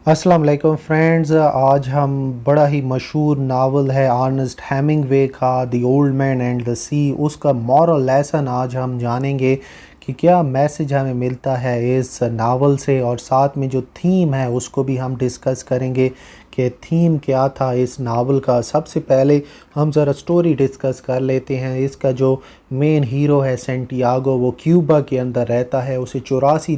अस्सलाम वालेकुम फ्रेंड्स। आज हम बड़ा ही मशहूर नावल है अर्नेस्ट हेमिंग्वे का the old man and the sea, उसका मॉरल लेसन आज हम जानेंगे कि क्या मैसेज हमें मिलता है इस नावल से, और साथ में जो थीम है उसको भी हम डिस्कस करेंगे कि थीम क्या था इस नावल का। सबसे पहले हम ज़रा स्टोरी डिस्कस कर लेते हैं। इसका जो मेन हीरो है सेंटियागो, वो क्यूबा के अंदर रहता है। उसे 84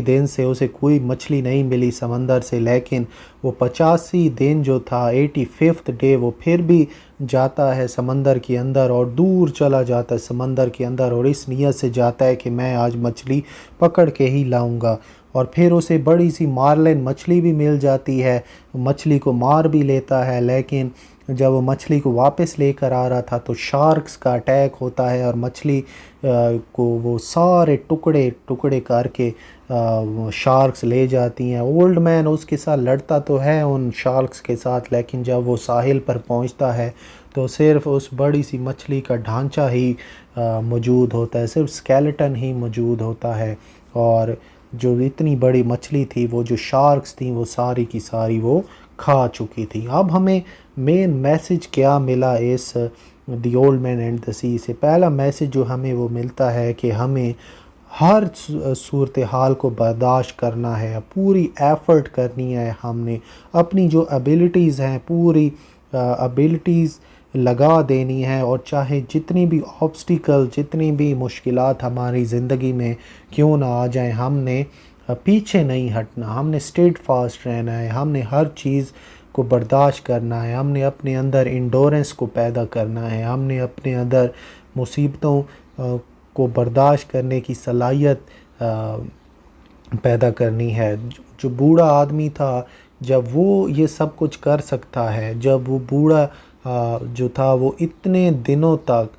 दिन से उसे कोई मछली नहीं मिली समंदर से, लेकिन वो 85 दिन जो था 85th डे वो फिर भी जाता है समंदर के अंदर और दूर चला जाता है समंदर के अंदर, और इस नीयत से जाता है कि मैं आज मछली पकड़ के ही लाऊंगा। और फिर उसे बड़ी सी मार्लिन मछली भी मिल जाती है, मछली को मार भी लेता है। लेकिन जब वो मछली को वापस लेकर आ रहा था तो शार्क्स का अटैक होता है और मछली को वो सारे टुकड़े टुकड़े करके शार्क्स ले जाती हैं। ओल्ड मैन उसके साथ लड़ता तो है उन शार्क्स के साथ, लेकिन जब वो साहिल पर पहुंचता है तो सिर्फ उस बड़ी सी मछली का ढांचा ही मौजूद होता है, सिर्फ स्केलेटन ही मौजूद होता है। और जो इतनी बड़ी मछली थी, वो जो शार्क्स थी, वो सारी की सारी वो खा चुकी थी। अब हमें मेन मैसेज क्या मिला इस the old man and the sea से? पहला मैसेज जो हमें वो मिलता है कि हमें हर सूरत हाल को बर्दाश्त करना है, पूरी एफ़र्ट करनी है। हमने अपनी जो एबिलिटीज़ हैं पूरी एबिलिटीज़ लगा देनी है, और चाहे जितनी भी ऑब्स्टिकल, जितनी भी मुश्किलात हमारी ज़िंदगी में क्यों ना आ जाएं, हमने पीछे नहीं हटना, हमने स्टेड फास्ट रहना है, हमने हर चीज़ को बर्दाश्त करना है, हमने अपने अंदर इंडोरेंस को पैदा करना है, हमने अपने अंदर मुसीबतों को बर्दाश्त करने की सलाहियत पैदा करनी है। जो बूढ़ा आदमी था, जब वो ये सब कुछ कर सकता है, जब वो बूढ़ा जो था वो इतने दिनों तक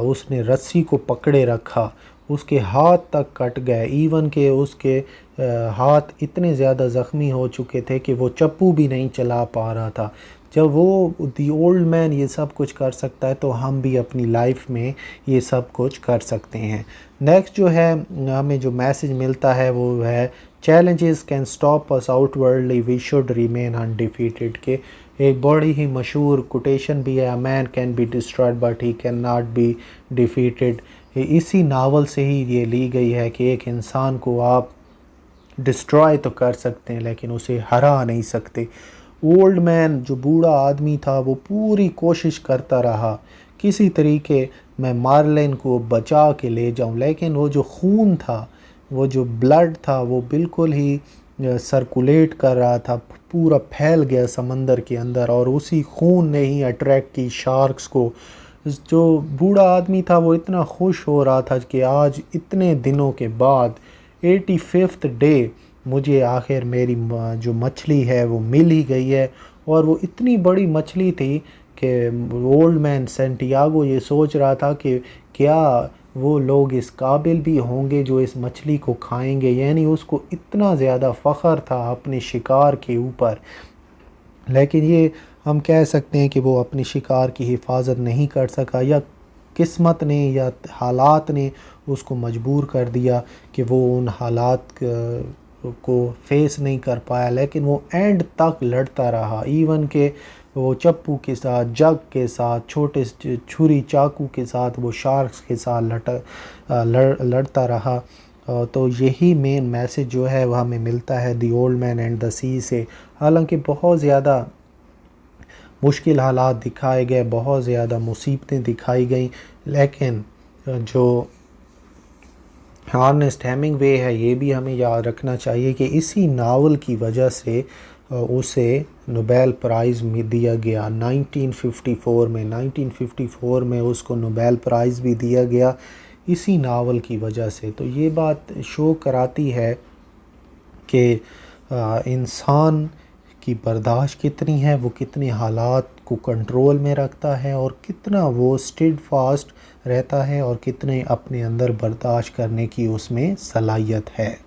उसने रस्सी को पकड़े रखा, उसके हाथ तक कट गए, इवन के उसके हाथ इतने ज़्यादा ज़ख्मी हो चुके थे कि वो चप्पू भी नहीं चला पा रहा था। जब वो दी ओल्ड मैन ये सब कुछ कर सकता है तो हम भी अपनी लाइफ में ये सब कुछ कर सकते हैं। नेक्स्ट जो है हमें जो मैसेज मिलता है वो है challenges can stop us outwardly, we should remain undefeated. के एक बड़ी ही मशहूर कोटेशन भी है, a man can be destroyed but he can not be defeated. इसी नावल से ही ये ली गई है कि एक इंसान को आप डिस्ट्रॉय तो कर सकते हैं लेकिन उसे हरा नहीं सकते। ओल्ड मैन जो बूढ़ा आदमी था वो पूरी कोशिश करता रहा किसी तरीके मैं मार्लिन को बचा के ले जाऊं, लेकिन वो जो खून था, वो जो ब्लड था, वो बिल्कुल ही सर्कुलेट कर रहा था, पूरा फैल गया समंदर के अंदर, और उसी खून ने ही अट्रैक्ट की शार्क्स को। जो बूढ़ा आदमी था वो इतना खुश हो रहा था कि आज इतने दिनों के बाद 85th डे मुझे आखिर मेरी जो मछली है वो मिल ही गई है। और वो इतनी बड़ी मछली थी कि ओल्ड मैन सेंटियागो ये सोच रहा था कि क्या वो लोग इस काबिल भी होंगे जो इस मछली को खाएंगे, यानी उसको इतना ज़्यादा फ़ख्र था अपने शिकार के ऊपर। लेकिन ये हम कह सकते हैं कि वो अपने शिकार की हिफाजत नहीं कर सका, या किस्मत ने या हालात ने उसको मजबूर कर दिया कि वो उन हालात को फेस नहीं कर पाया। लेकिन वो एंड तक लड़ता रहा, इवन के वो चप्पू के साथ, जग के साथ, छोटे छुरी चाकू के साथ वो शार्क्स के साथ लड़ता रहा। तो यही मेन मैसेज जो है वह हमें मिलता है the old man and the sea से। हालांकि बहुत ज़्यादा मुश्किल हालात दिखाए गए, बहुत ज़्यादा मुसीबतें दिखाई गई, लेकिन जो अर्नेस्ट हेमिंग्वे है ये भी हमें याद रखना चाहिए कि इसी नावल की वजह से उसे नोबेल प्राइज़ में दिया गया 1954 में उसको नोबेल प्राइज़ भी दिया गया इसी नावल की वजह से। तो ये बात शो कराती है कि इंसान की बर्दाश्त कितनी है, वो कितने हालात को कंट्रोल में रखता है, और कितना वो स्टेड फास्ट रहता है, और कितने अपने अंदर बर्दाश्त करने की उसमें सलाहियत है।